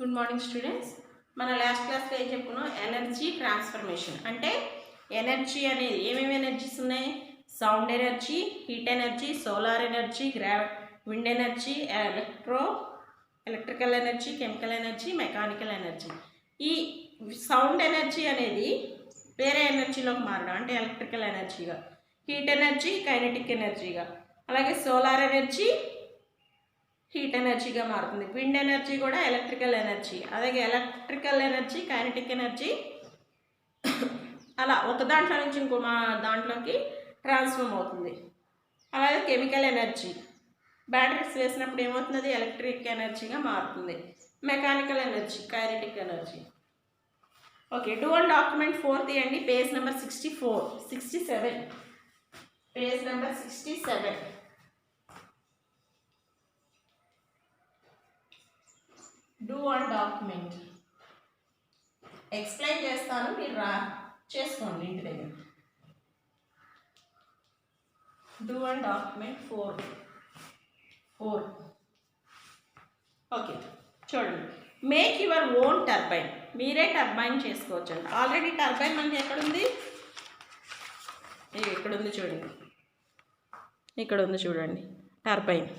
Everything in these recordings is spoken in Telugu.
Good morning students. మన లాస్ట్ క్లాస్లో ఏం చెప్పుకున్నాం? ఎనర్జీ ట్రాన్స్ఫర్మేషన్ అంటే ఎనర్జీ అనేది ఏమేమి ఎనర్జీస్ ఉన్నాయి? Sound energy, heat energy, solar energy, wind energy, electrical energy, chemical energy, mechanical energy. ఈ సౌండ్ ఎనర్జీ అనేది వేరే ఎనర్జీలోకి మారడం అంటే ఎలక్ట్రికల్ ఎనర్జీగా, హీట్ ఎనర్జీ కైనెటిక్ ఎనర్జీగా, అలాగే సోలార్ ఎనర్జీ హీట్ ఎనర్జీగా మారుతుంది. విండ్ ఎనర్జీ కూడా ఎలక్ట్రికల్ ఎనర్జీ, అలాగే ఎలక్ట్రికల్ ఎనర్జీ కైనెటిక్ ఎనర్జీ అలా ఒక దాంట్లో నుంచి ఇంకో దాంట్లోకి ట్రాన్స్ఫార్మ్ అవుతుంది. అలాగే కెమికల్ ఎనర్జీ బ్యాటరీస్ వేసినప్పుడు ఏమవుతుంది? ఎలక్ట్రిక్ ఎనర్జీగా మారుతుంది. Mechanical energy kinetic energy. Okay, do and document 4 తీయండి. Page number 67 page number 67. Do and document explain చేస్తాను, మీరు చేసుకోండి ఇంటి దగ్గర. Do and document 4. ఓకే, చూడండి. Make your own turbine. మీరే టర్బైన్ చేసుకోవచ్చండి. ఆల్రెడీ టర్బైన్ మనకి ఎక్కడుంది? ఇక్కడుంది చూడండి, ఇక్కడ ఉంది చూడండి టర్బైన్.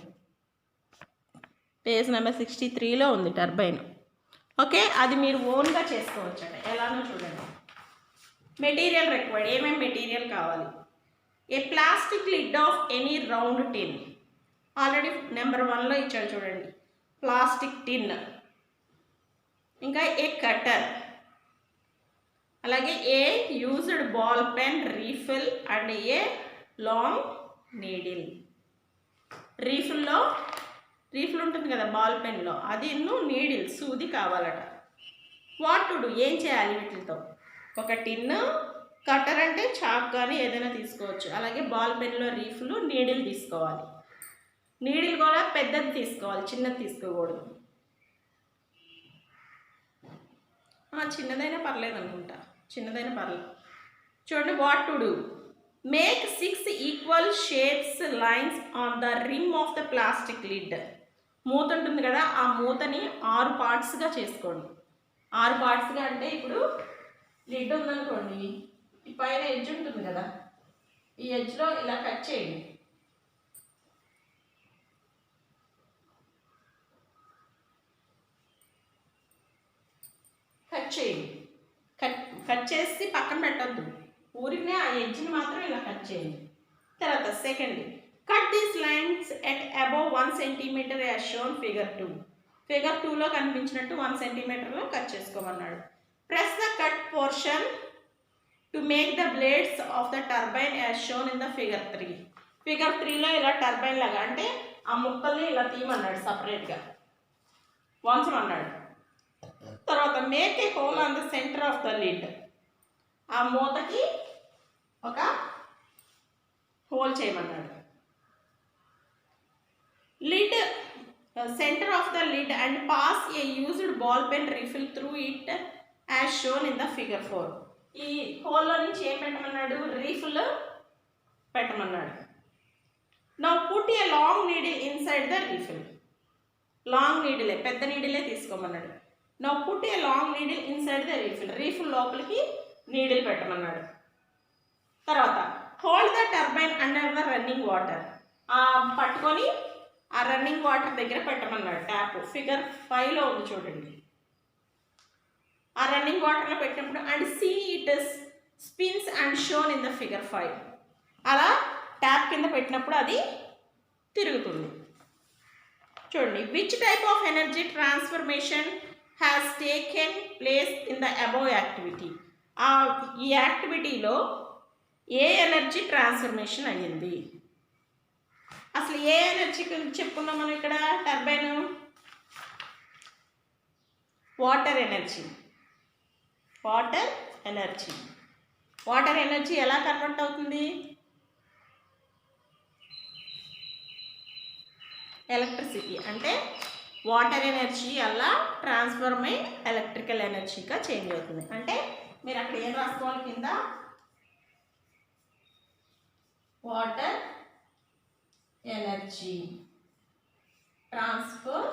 పేజ్ నెంబర్ 63లో ఉంది టర్బైన్. ఓకే, అది మీరు ఓన్గా చేసుకోవచ్చండి. ఎలానో చూడండి. మెటీరియల్ రిక్వైర్డ్, ఏమేమి మెటీరియల్ కావాలి? A plastic lid of any round tin. Already number 1లో ఇచ్చాడు చూడండి, ప్లాస్టిక్ టిన్. ఇంకా ఏ కటర్, అలాగే a used ball pen refill and a long needle. Refill ఉంటుంది కదా బాల్ పెన్లో, అది నీడిల్ సూది కావాలట. వాట్ టు డూ, ఏం చేయాలి వీటితో? ఒక టిన్, కటర్ అంటే చాక్ కానీ ఏదైనా తీసుకోవచ్చు, అలాగే బాల్ పెన్లో రీఫిల్, నీడిల్ తీసుకోవాలి. నీడిల్ కూడా పెద్దది తీసుకోవాలి, చిన్నది తీసుకోకూడదు. చిన్నదైనా పర్లేదు అనుకుంటా, చిన్నదైనా పర్లేదు. చూడండి, what to do. Make 6 equal shapes lines on the rim of the plastic lid. మూత ఉంటుంది కదా, ఆ మూతని 6 పార్ట్స్గా చేసుకోండి. 6 పార్ట్స్గా అంటే ఇప్పుడు లిడ్ ఉందనుకోండి, ఈ పైన ఎడ్జ్ ఉంటుంది కదా, ఈ ఎడ్జ్లో ఇలా కట్ చేయండి. కట్ చేసి పక్కన పెట్టద్దు, ఊరినే ఆ ఎడ్జ్ని మాత్రం ఇలా కట్ చేయండి. తర్వాత second, cut these lines at above 1 cm as shown figure 2. Figure 2లో కనిపించినట్టు 1 cm కట్ చేసుకోమన్నాడు. Press the cut portion to make the blades of the turbine as shown in the figure 3. Figure 3లో ఇలా టర్బైన్ లాగా అంటే ఆ ముక్కల్ని ఇలా తీయమన్నాడు, సపరేట్గా వంచమన్నాడు. తర్వాత make a hole on the centre of the lid. ఆ మూతకి ఒక హోల్ చేయమన్నాడు. Lid centre of the lid and pass a used ball pen refill through it as shown in the figure 4. ఈ హోల్లో నుంచి ఏం పెట్టమన్నాడు? రీఫిల్ పెట్టమన్నాడు. Now put a long needle inside the refill. Long నీడిలే, పెద్ద నీడిలే తీసుకోమన్నాడు. Now put a long needle inside the refill లోపలికి నీడిల్ పెట్టమన్నాడు. తర్వాత hold the turbine under the running water. పట్టుకొని ఆ రన్నింగ్ వాటర్ దగ్గర పెట్టమన్నాడు. ట్యాప్ ఫిగర్ 5లో ఉంది చూడండి. ఆ రన్నింగ్ వాటర్లో పెట్టినప్పుడు and see it spins and shown in the figure 5. అలా ట్యాప్ కింద పెట్టినప్పుడు అది తిరుగుతుంది. చూడండి, which type of energy transformation has taken place in the above activity. ఈ యాక్టివిటీలో ఏ ఎనర్జీ ట్రాన్స్ఫర్మేషన్ అయ్యింది? అసలు ఏ ఎనర్జీ చెప్పుకున్నాం మనం ఇక్కడ? Turbine water energy. Water energy ఎలా కన్వర్ట్ అవుతుంది? ఎలక్ట్రిసిటీ అంటే వాటర్ ఎనర్జీ అలా ట్రాన్స్ఫర్మ్ అయ్యి ఎలక్ట్రికల్ ఎనర్జీగా చేంజ్ అవుతుంది. అంటే మీరు అక్కడ ఏం రాసుకోవాలి కింద? Water energy transfer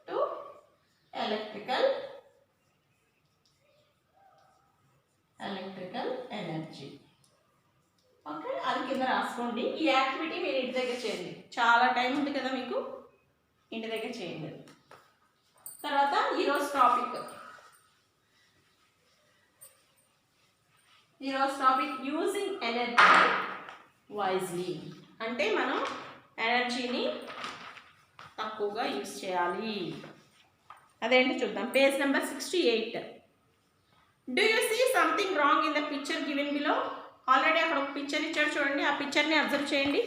to electrical energy. Okay, అది కింద రాసుకోండి. ఈ యాక్టివిటీ మీరు ఇంటి దగ్గర చేయండి. చాలా టైం ఉంది కదా మీకు, ఇంటి దగ్గర చేయండి. తర్వాత ఈరోజు టాపిక్ యూజింగ్ ఎనర్జీ వైజ్లీ. అంటే మనం ఎనర్జీని తక్కువగా యూజ్ చేయాలి. అదేంటి చూద్దాం. Page number 68. Do you see something wrong in the picture given below? Already అక్కడ ఒక పిక్చర్ ఇచ్చాడు చూడండి. ఆ పిక్చర్ని అబ్జర్వ్ చేయండి.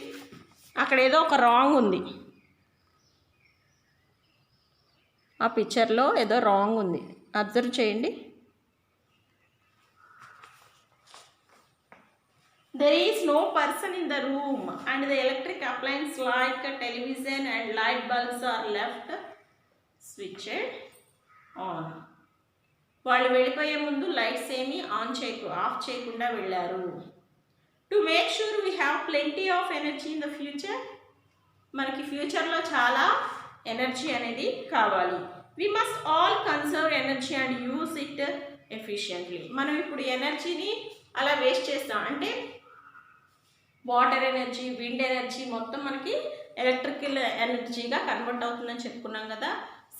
అక్కడ ఏదో ఒక రాంగ్ ఉంది. ఆ పిక్చర్లో ఏదో రాంగ్ ఉంది, అబ్జర్వ్ చేయండి. There is no person in the room and the electric appliance like a television and light bulbs are left switched on. వాళ్ళు వెళ్ళిపోయే ముందు లైట్స్ ఏమీ ఆఫ్ చేయకుండా వెళ్ళారు. To make sure we have plenty of energy in the future. మనకి ఫ్యూచర్లో చాలా ఎనర్జీ అనేది కావాలి. We must all conserve energy and use it efficiently. మనం ఇప్పుడు ఎనర్జీని అలా వేస్ట్ చేస్తాం. అంటే వాటర్ ఎనర్జీ, విండ్ ఎనర్జీ మొత్తం మనకి ఎలక్ట్రికల్ ఎనర్జీగా కన్వర్ట్ అవుతుందని చెప్పుకున్నాం కదా.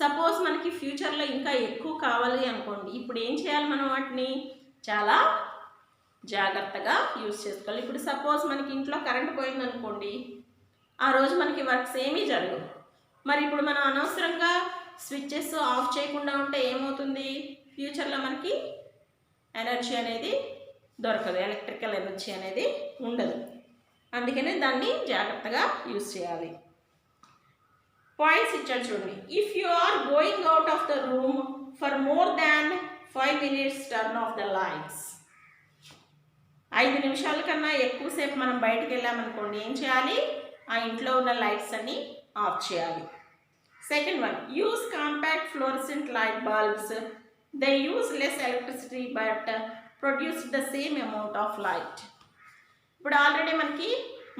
సపోజ్ మనకి ఫ్యూచర్లో ఇంకా ఎక్కువ కావాలి అనుకోండి, ఇప్పుడు ఏం చేయాలి? మనం వాటిని చాలా జాగ్రత్తగా యూజ్ చేసుకోవాలి. ఇప్పుడు సపోజ్ మనకి ఇంట్లో కరెంట్ పోయిందనుకోండి, ఆ రోజు మనకి వర్క్స్ ఏమీ జరగవు. మరి ఇప్పుడు మనం అనవసరంగా స్విచ్చెస్ ఆఫ్ చేయకుండా ఉంటే ఏమవుతుంది? ఫ్యూచర్లో మనకి ఎనర్జీ అనేది దొరకదు, ఎలక్ట్రికల్ ఎనర్జీ అనేది ఉండదు. అందుకనే దాన్ని జాగ్రత్తగా యూజ్ చేయాలి. పాయింట్స్ ఇచ్చాడు చూడండి. If you are going out of the room for more than 5 minutes turn off the lights. 5 నిమిషాల కన్నా ఎక్కువసేపు మనం బయటకు వెళ్ళామనుకోండి, ఏం చేయాలి? ఆ ఇంట్లో ఉన్న లైట్స్ అన్ని ఆఫ్ చేయాలి. Second one, use compact fluorescent light bulbs. They use less electricity but produce the same amount of light. ఇప్పుడు ఆల్రెడీ మనకి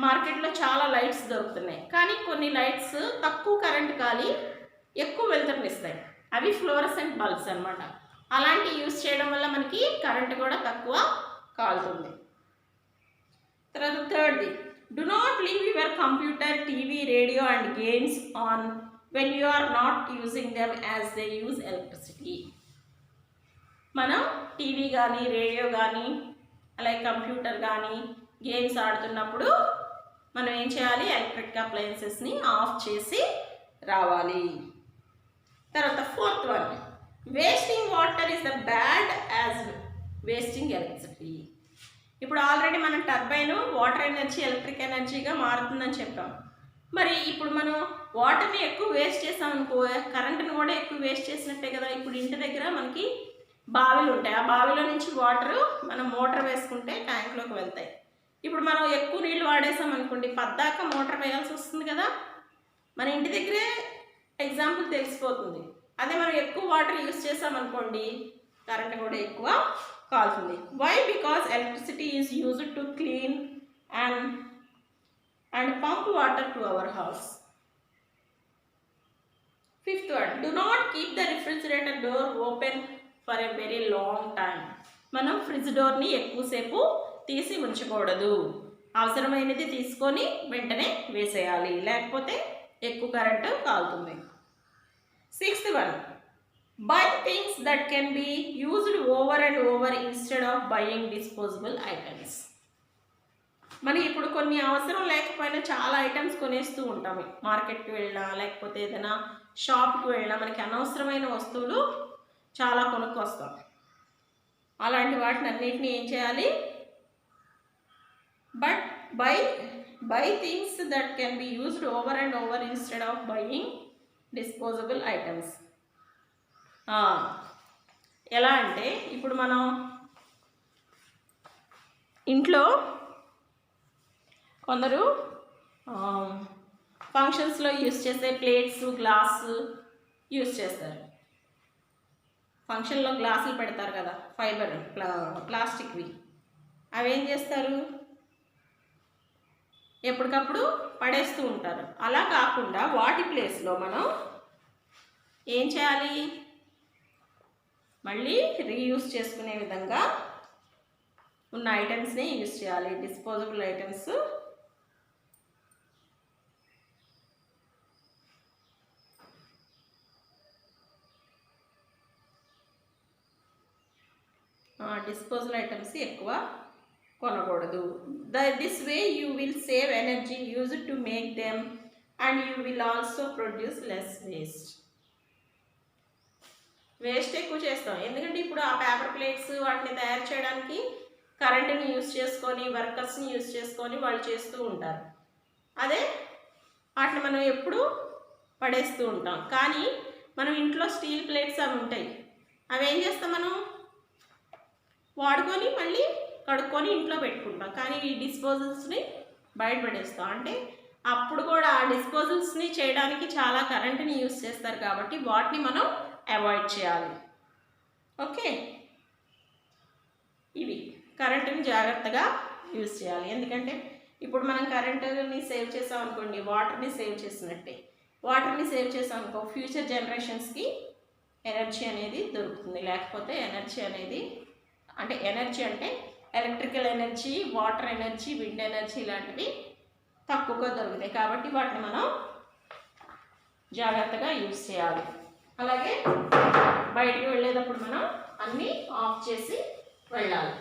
మార్కెట్లో చాలా లైట్స్ దొరుకుతున్నాయి, కానీ కొన్ని లైట్స్ తక్కువ కరెంట్ కాలి ఎక్కువ వెలుతురునిస్తాయి. అవి ఫ్లోరసెంట్ బల్బ్స్ అనమాట. అలాంటి యూజ్ చేయడం వల్ల మనకి కరెంట్ కూడా తక్కువ కాలుతుంది. తర్వాత థర్డ్ది, do not leave your computer, TV, radio and games on when you are not using them as they use electricity. మనం టీవీ కానీ, రేడియో కానీ, అలాగే కంప్యూటర్ కానీ గేమ్స్ ఆడుతున్నప్పుడు మనం ఏం చేయాలి? ఎలక్ట్రిక్ అప్లయన్సెస్ని ఆఫ్ చేసి రావాలి. తర్వాత fourth one, wasting water is the bad as wasting electricity. ఇప్పుడు ఆల్రెడీ మనం టర్బైన్ వాటర్ ఎనర్జీ ఎలక్ట్రిక్ ఎనర్జీగా మారుతుందని చెప్పాం. మరి ఇప్పుడు మనం వాటర్ని ఎక్కువ వేస్ట్ చేసాం అనుకో, కరెంటుని కూడా ఎక్కువ వేస్ట్ చేసినట్టే కదా. ఇప్పుడు ఇంటి దగ్గర మనకి బావిలు ఉంటాయి. ఆ బావిలో నుంచి వాటరు మనం మోటార్ వేసుకుంటే ట్యాంక్లోకి వెళ్తాయి. ఇప్పుడు మనం ఎక్కువ నీళ్ళు వాడేసాం అనుకోండి, పద్దాక మోటార్ వేయాల్సి వస్తుంది కదా. మన ఇంటి దగ్గరే ఎగ్జాంపుల్ తెలిసిపోతుంది. అదే మనం ఎక్కువ వాటర్ యూజ్ చేసామనుకోండి, కరెంట్ కూడా ఎక్కువ కాలుతుంది. Why? Because electricity is used to clean and pump water to our house. Fifth one, do not keep the refrigerator door open for a very long time. మనం ఫ్రిడ్జ్ డోర్ని ఎక్కువసేపు తీసి ఉంచకూడదు. అవసరమైనది తీసుకొని వెంటనే వేసేయాలి, లేకపోతే ఎక్కువ కరెంటు కాలుతుంది. Sixth one, by things that can be used over and over instead of buying disposable items. మనకి ఇప్పుడు కొన్ని అవసరం లేకపోయినా చాలా ఐటమ్స్ కొనేస్తూ ఉంటాము. మార్కెట్కి వెళ్ళినా, లేకపోతే ఏదైనా షాప్కి వెళ్ళినా మనకి అనవసరమైన వస్తువులు చాలా కొనుక్కొస్తాం. అలాంటి వాటిని అన్నిటిని ఏం చేయాలి? But by things that can be used over and over instead of buying disposable items. ఎలా అంటే ఇప్పుడు మనం ఇంట్లో కొందరు ఫంక్షన్స్లో యూజ్ చేసే ప్లేట్స్, గ్లాసు యూజ్ చేస్తారు. ఫంక్షన్లో గ్లాసులు పెడతారు కదా, ఫైబర్ ప్లాస్టిక్వి. అవి ఏం చేస్తారు? ఎప్పటికప్పుడు పడేస్తూ ఉంటారు. అలా కాకుండా వాటి ప్లేస్లో మనం ఏం చేయాలి? మళ్ళీ రీయూజ్ చేసుకునే విధంగా ఉన్న ఐటమ్స్ని యూజ్ చేయాలి. డిస్పోజబుల్ ఐటమ్స్ ఎక్కువ కొనకూడదు. This way you will save energy used to make them and you will also produce less waste ఎక్కువ చేస్తాం. ఎందుకంటే ఇప్పుడు ఆ పేపర్ ప్లేట్స్ వాటిని తయారు చేయడానికి కరెంటుని యూజ్ చేసుకొని వర్కర్స్ని యూజ్ చేసుకొని వాళ్ళు చేస్తూ ఉంటారు. అదే వాటిని మనం ఎప్పుడు పడేస్తూ ఉంటాం. కానీ మనం ఇంట్లో స్టీల్ ప్లేట్స్ అవి ఉంటాయి, అవి ఏం చేస్తాం, మనం వాడుకొని మళ్ళీ కడుక్కొని ఇంట్లో పెట్టుకుంటాం. కానీ ఈ డిస్పోజల్స్ని బయట పడేస్తాం. అంటే అప్పుడు కూడా ఆ డిస్పోజల్స్ని చేయడానికి చాలా కరెంటుని యూజ్ చేస్తారు కాబట్టి వాటిని మనం అవాయిడ్ చేయాలి. ఓకే, ఇవి కరెంటుని జాగ్రత్తగా యూజ్ చేయాలి. ఎందుకంటే ఇప్పుడు మనం కరెంటుని సేవ్ చేసాం అనుకోండి, వాటర్ని సేవ్ చేసినట్టే. వాటర్ని సేవ్ చేసాం అనుకో, ఫ్యూచర్ జనరేషన్స్కి ఎనర్జీ అనేది దొరుకుతుంది. లేకపోతే ఎనర్జీ అనేది అంటే electrical energy, water energy, wind energy ఇలాంటివి తక్కువగా దొరుకుతాయి. కాబట్టి వాటిని మనం జాగ్రత్తగా యూజ్ చేయాలి. అలాగే బయటికి వెళ్ళేటప్పుడు మనం అన్నీ ఆఫ్ చేసి వెళ్ళాలి.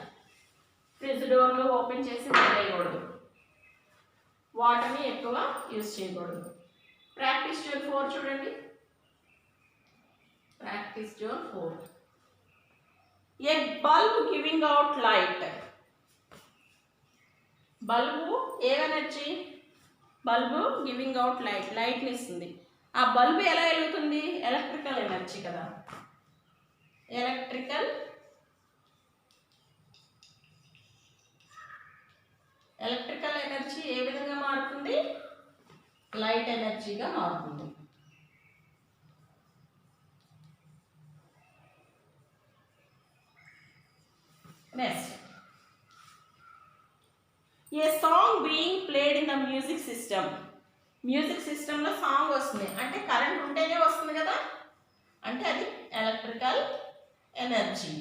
ఫ్రిడ్జ్ డోర్లు ఓపెన్ చేసి వెళ్ళకూడదు. వాటర్ని ఎక్కువ యూజ్ చేయకూడదు. ప్రాక్టీస్ జోన్ 4 చూడండి. Practice zone 4. A bulb giving out light. Bulb ఏ ఎనర్జీ? బల్బు గివింగ్ అవుట్ లైట్ని ఇస్తుంది. ఆ బల్బు ఎలా వెలుగుతుంది? ఎలక్ట్రికల్ ఎనర్జీ కదా. ఎలక్ట్రికల్ ఎనర్జీ ఏ విధంగా మారుతుంది? లైట్ ఎనర్జీగా మారుతుంది. Next, a song being played in the music system. Music సిస్టంలో సాంగ్ వస్తుంది అంటే కరెంట్ ఉంటేనే వస్తుంది కదా, అంటే అది ఎలక్ట్రికల్ ఎనర్జీ.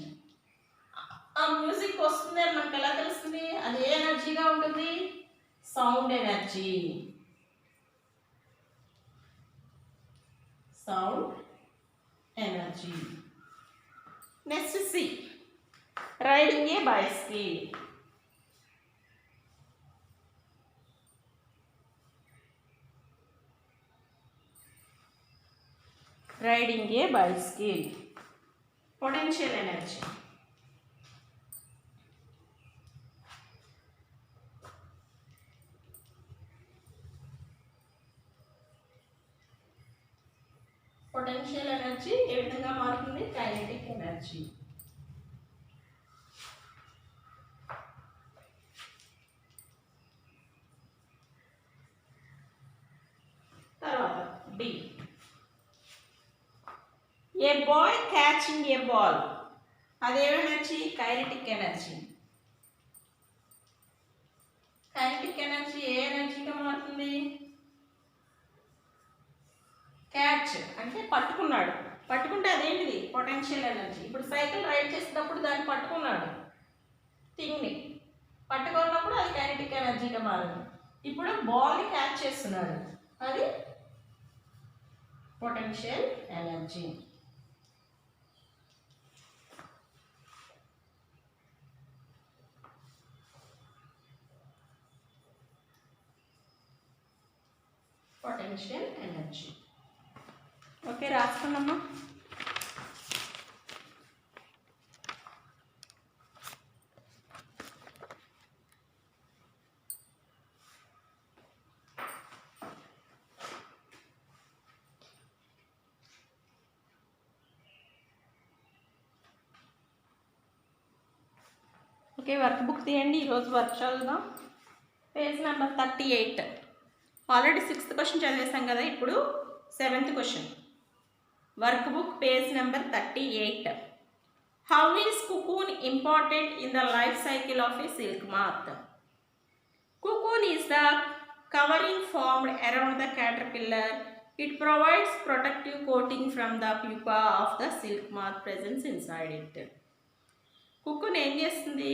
ఆ మ్యూజిక్ వస్తుంది అని మనకు ఎలా తెలుస్తుంది? అది ఏ ఎనర్జీగా ఉంటుంది? Sound energy. Next C, riding a bicycle. Riding a bicycle, potential energy. Potential energy ఏ విధంగా మారుతుంది? Kinetic energy. తర్వాత D, a boy catching a ball. అదే energy? Kinetic energy. Kinetic energy ఏ ఎనర్జీగా మారుతుంది? క్యాచ్ అంటే పట్టుకున్నాడు, పట్టుకుంటే అదేంటిది? Potential energy. ఇప్పుడు సైకిల్ రైడ్ చేసేటప్పుడు దాన్ని పట్టుకున్నాడు, థింగ్ని పట్టుకున్నప్పుడు అది కైనెటిక్ ఎనర్జీగా మారింది. ఇప్పుడు బాల్ని క్యాచ్ చేస్తున్నాడు, అది potential energy. Potential energy. Okay, రాసుకున్నామా? ఓకే, వర్క్ బుక్ తీయండి. ఈరోజు వర్క్ చదువుదాం. Page number 38. Already 6th question చదివేసాం కదా, ఇప్పుడు 7th question. Work book page number 38. How is cocoon important in the life cycle of a silk moth? Cocoon is the covering formed around the caterpillar It provides protective coating from the pupa of the silk moth presence inside it. కుక్కున్ ఏం చేస్తుంది?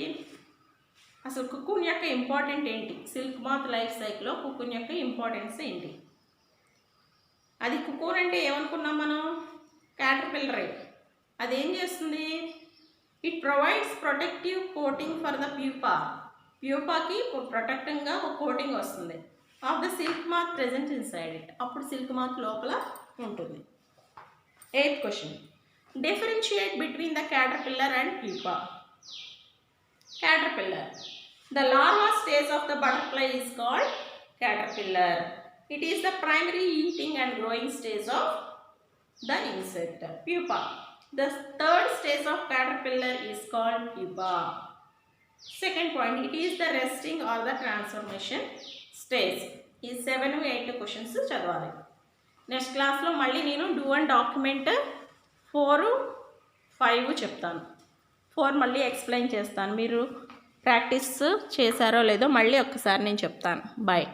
అసలు కుక్కున్ యొక్క ఇంపార్టెంట్ ఏంటి? సిల్క్ మాత్ లైఫ్ సైకిల్లో కుక్కున్ యొక్క ఇంపార్టెన్స్ ఏంటి? అది కుక్కున్ అంటే ఏమనుకున్నాం మనం? క్యాటర్పిల్లరే. అదేం చేస్తుంది? It provides protective coating for the pupa. ప్యూపాకి ప్రొటెక్టింగ్గా ఒక కోటింగ్ వస్తుంది of the silk moth present inside it. అప్పుడు సిల్క్ మాత్ లోపల ఉంటుంది. 8th question, differentiate between the caterpillar and pupa. Caterpillar. The larva stage of the butterfly is called caterpillar. It is the primary eating and growing stage of the insect. Pupa. The third stage of caterpillar is called pupa. Second point, it is the resting or the transformation stage. Is 7 to 8 questions చదవాలి. నెక్స్ట్ క్లాస్లో మళ్ళీ నేను డూ అండ్ డాక్యుమెంట్ 4, 5 చెప్తాను. 4 మళ్ళీ ఎక్స్ప్లెయిన్ చేస్తాను. మీరు ప్రాక్టీస్ చేశారో లేదో మళ్ళీ ఒక్కసారి నేను చెప్తాను. బాయ్.